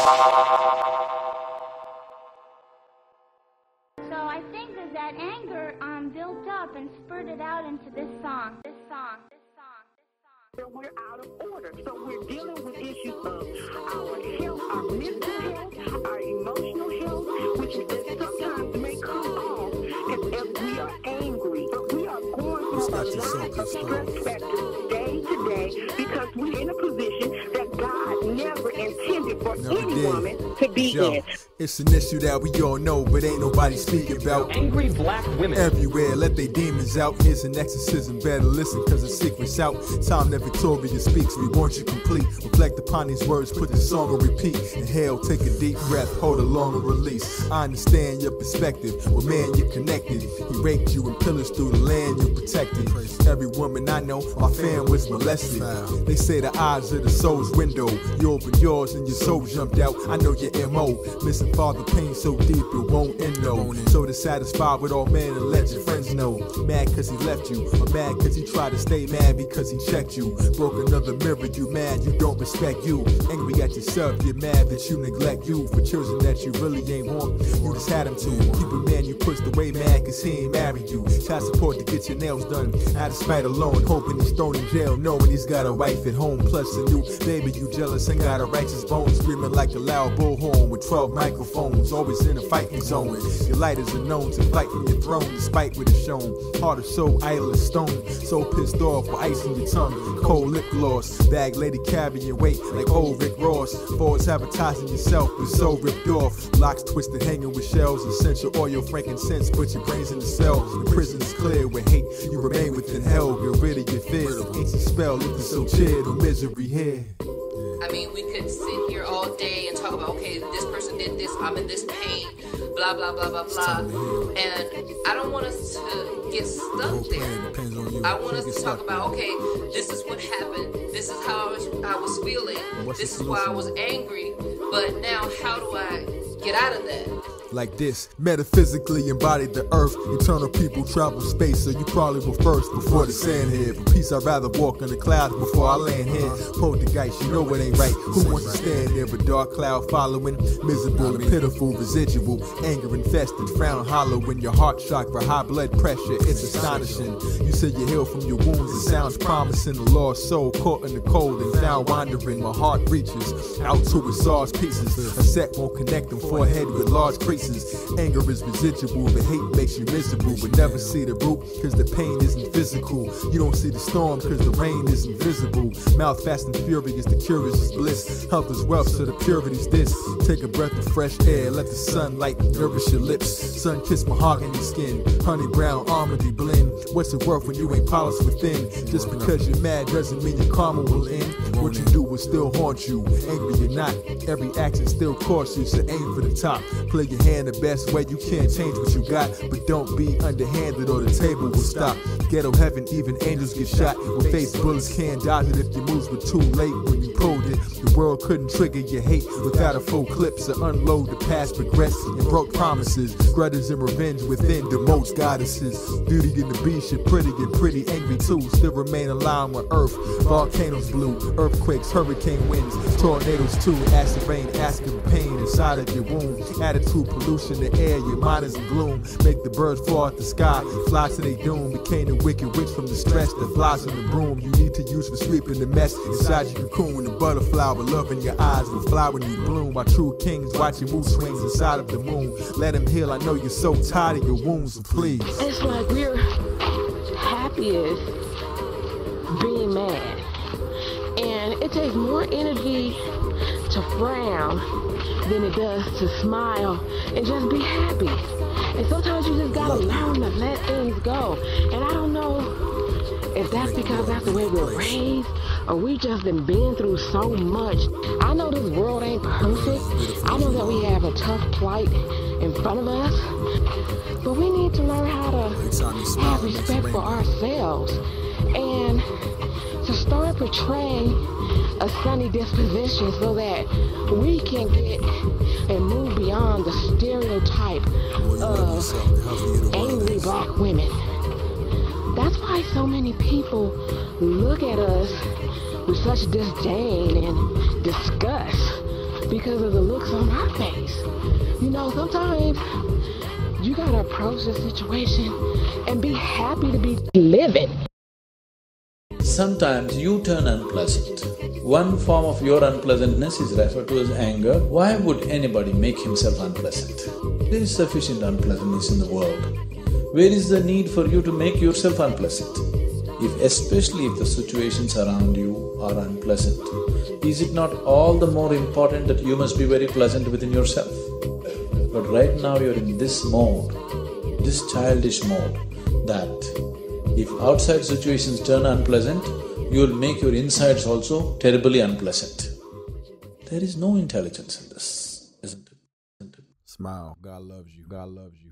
So I think that anger built up and spurted out into this song. So we're out of order. So we're dealing with issues of our health, our mental health, our emotional health, which sometimes may come off as we are angry. But we are going through a lot of stress factors day to day because we're in a position that God never intended for any woman to be in. It's an issue that we all know, but ain't nobody speaking about. Angry black women Everywhere, let they demons out. Here's an exorcism, better listen, cause the secret's out. Time that Victoria speaks, we want you complete. Reflect upon these words, put the song on repeat. Inhale, take a deep breath, hold a longer release. I understand your perspective, well man, you're connected. He raped you and pillaged through the land you protected. Every woman I know, my fam was molested. They say the eyes are the soul's window. You opened yours and your soul jumped out. I know your M.O. Missing father pain so deep it won't end no. So dissatisfied with all men and let your friends know. Mad cause he left you, or mad cause he tried to stay mad because he checked you. Broke another mirror, you mad, you don't respect you. Angry at yourself, you're mad that you neglect you. For children that you really ain't want, you just had him to. Keep a man you pushed away mad cause he ain't married you. Child support to get your nails done, out of spite alone. Hoping he's thrown in jail, knowing he's got a wife at home. Plus a new baby, you jealous and got a righteous bone. Screaming like a loud bullhorn with 12 microphones. Always in a fighting zone. Your lighters are known to fight from your throne, despite what it's shown. Heart is so idle as stone. So pissed off with ice in your tongue. Cold lip gloss. Bag lady carrying weight like old Rick Ross. Forwards advertising yourself is so ripped off. Locks twisted hanging with shells. Essential oil, frankincense. Put your brains in the cell. The prison is clear with hate. You remain within hell. Get rid of your fears. Ancient spell lifted so cheered. No misery here. I mean, we could sit here all day and talk about, okay, this person did this, I'm in this pain, blah, blah, blah, blah, blah. And I don't want us to get stuck there. I want us to talk about, okay, this is what happened. This is how I was feeling. This is why I was angry. But now, how do I get out of that? Like this, metaphysically embodied the earth. Eternal people travel space, so you probably were first before the sand here. For peace, I'd rather walk in the clouds before I land here. Poltergeist, you know it ain't right. Who wants to stand there? But dark cloud following, miserable and pitiful, residual, anger infested, frown hollow in your heart shocked for high blood pressure. It's astonishing. You say you heal from your wounds, it sounds promising. A lost soul caught in the cold and found wandering. My heart reaches out to its sauce pieces. A set won't connect them, forehead with large creases. Anger is residual, but hate makes you miserable. But never see the root, cause the pain isn't physical. You don't see the storm, cause the rain isn't visible. Mouth fast and furious, the curious is bliss. Health is wealth, so the purity's this. Take a breath of fresh air, let the sunlight nourish your lips. Sun-kissed mahogany skin, honey brown almondy blend. What's it worth when you ain't polished within? Just because you're mad doesn't mean your karma will end. What you do will still haunt you, angry or not. Every action still costs you, so aim for the top. Play your hand the best way you can, change what you got, but don't be underhanded or the table will stop. Ghetto heaven, even angels get shot. With face bullets can't dodge it if your moves were too late when you pulled it. The world couldn't trigger your hate without a full clip, so unload the past regrets and broke promises. Grudges and revenge within demotes goddesses. Beauty and the beast, you're pretty and pretty angry too. Still remain alive on earth. Volcanoes blue, earthquakes, hurricane winds, tornadoes too. Acid rain, asking pain inside of your womb. Attitude, pollution, the air, your mind is in gloom. Make the birds fall out the sky, fly to their doom. Became the wicked witch from the stress that flies in the broom. You need to use for sweeping the mess inside your cocoon. The butterfly with love in your eyes will fly when you bloom. While true kings watching mood swings inside of the moon. Let him heal, I know you're so tired of your wounds, so please. It's like we're happiest being mad. And it takes more energy to frown than it does to smile and just be happy. And sometimes you just gotta learn to let things go. And I don't know if that's because that's the way we're raised, or we just been through so much. I know this world ain't perfect. I know that we have a tough plight in front of us, but we need to learn how to have respect for ourselves and to start portraying a sunny disposition so that we can get and move beyond the stereotype of angry black women. That's why so many people look at us with such disdain and disgust. because of the looks on our face. You know, sometimes you gotta approach the situation and be happy to be living. Sometimes you turn unpleasant. One form of your unpleasantness is referred to as anger. Why would anybody make himself unpleasant? There is sufficient unpleasantness in the world. Where is the need for you to make yourself unpleasant? Especially if the situations around you are unpleasant, is it not all the more important that you must be very pleasant within yourself? But right now you're in this mode, this childish mode, that if outside situations turn unpleasant, you'll make your insides also terribly unpleasant. There is no intelligence in this, isn't it? Smile. God loves you. God loves you.